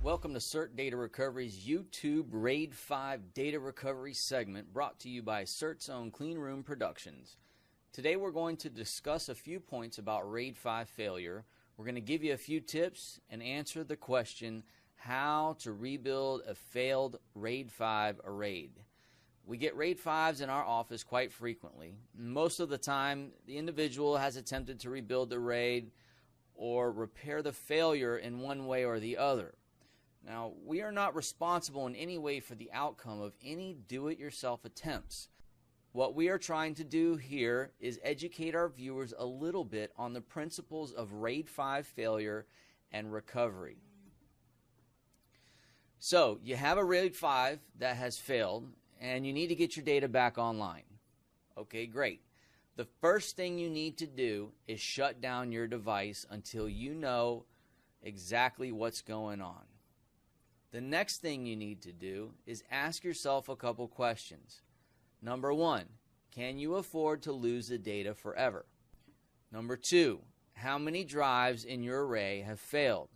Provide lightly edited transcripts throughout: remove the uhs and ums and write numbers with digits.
Welcome to CERT Data Recovery's YouTube RAID 5 Data Recovery segment brought to you by CERT's own Clean Room Productions. Today we're going to discuss a few points about RAID 5 failure. We're going to give you a few tips and answer the question how to rebuild a failed RAID 5 array. We get RAID 5s in our office quite frequently. Most of the time the individual has attempted to rebuild the RAID or repair the failure in one way or the other. Now, we are not responsible in any way for the outcome of any do-it-yourself attempts. What we are trying to do here is educate our viewers a little bit on the principles of RAID 5 failure and recovery. So, you have a RAID 5 that has failed and you need to get your data back online. Okay, great. The first thing you need to do is shut down your device until you know exactly what's going on. The next thing you need to do is ask yourself a couple questions. Number one, can you afford to lose the data forever? Number two, how many drives in your array have failed?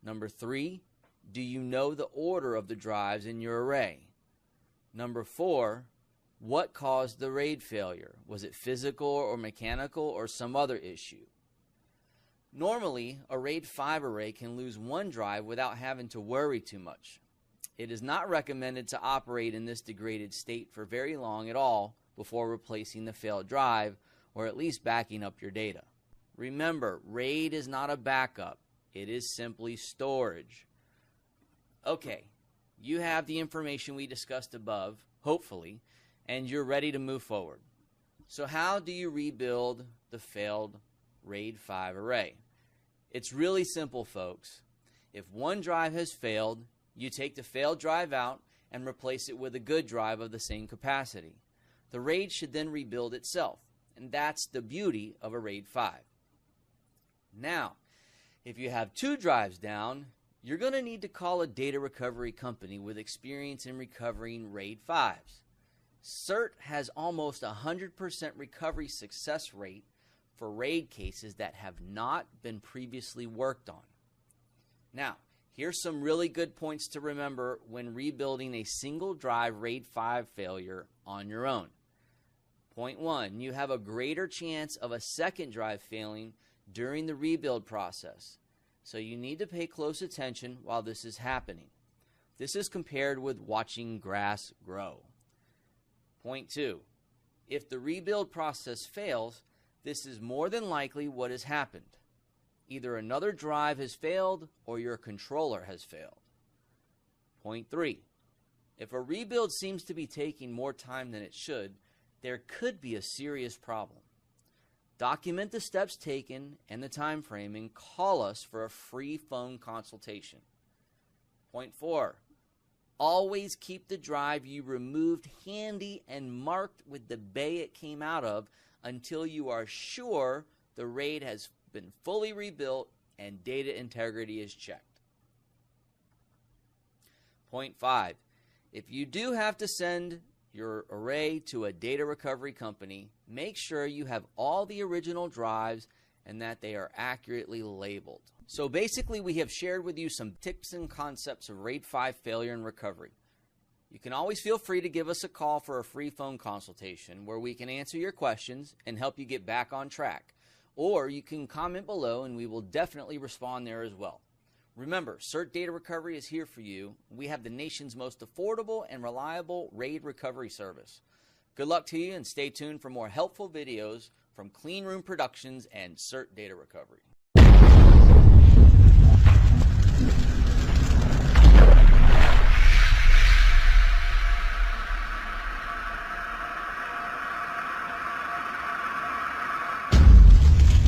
Number three, do you know the order of the drives in your array? Number four, what caused the RAID failure? Was it physical or mechanical or some other issue? Normally, a RAID 5 array can lose one drive without having to worry too much. It is not recommended to operate in this degraded state for very long at all before replacing the failed drive or at least backing up your data. Remember, RAID is not a backup. It is simply storage. Okay, you have the information we discussed above, hopefully, and you're ready to move forward. So how do you rebuild the failed RAID 5 array? It's really simple, folks. If one drive has failed, you take the failed drive out and replace it with a good drive of the same capacity. The RAID should then rebuild itself, and that's the beauty of a RAID 5. Now, if you have two drives down, you're going to need to call a data recovery company with experience in recovering RAID 5s. CERT has almost 100% recovery success rate for RAID cases that have not been previously worked on. Now, here's some really good points to remember when rebuilding a single drive RAID 5 failure on your own. Point one, you have a greater chance of a second drive failing during the rebuild process, so you need to pay close attention while this is happening. This is compared with watching grass grow. Point two, if the rebuild process fails, this is more than likely what has happened. Either another drive has failed or your controller has failed. Point three, if a rebuild seems to be taking more time than it should, there could be a serious problem. Document the steps taken and the time frame and call us for a free phone consultation. Point four, always keep the drive you removed handy and marked with the bay it came out of until you are sure the RAID has been fully rebuilt and data integrity is checked. Point five, if you do have to send your array to a data recovery company, make sure you have all the original drives and that they are accurately labeled. So basically, we have shared with you some tips and concepts of RAID 5 failure and recovery. You can always feel free to give us a call for a free phone consultation where we can answer your questions and help you get back on track. Or you can comment below and we will definitely respond there as well. Remember, CERT Data Recovery is here for you. We have the nation's most affordable and reliable RAID recovery service. Good luck to you and stay tuned for more helpful videos from Clean Room Productions and CERT Data Recovery.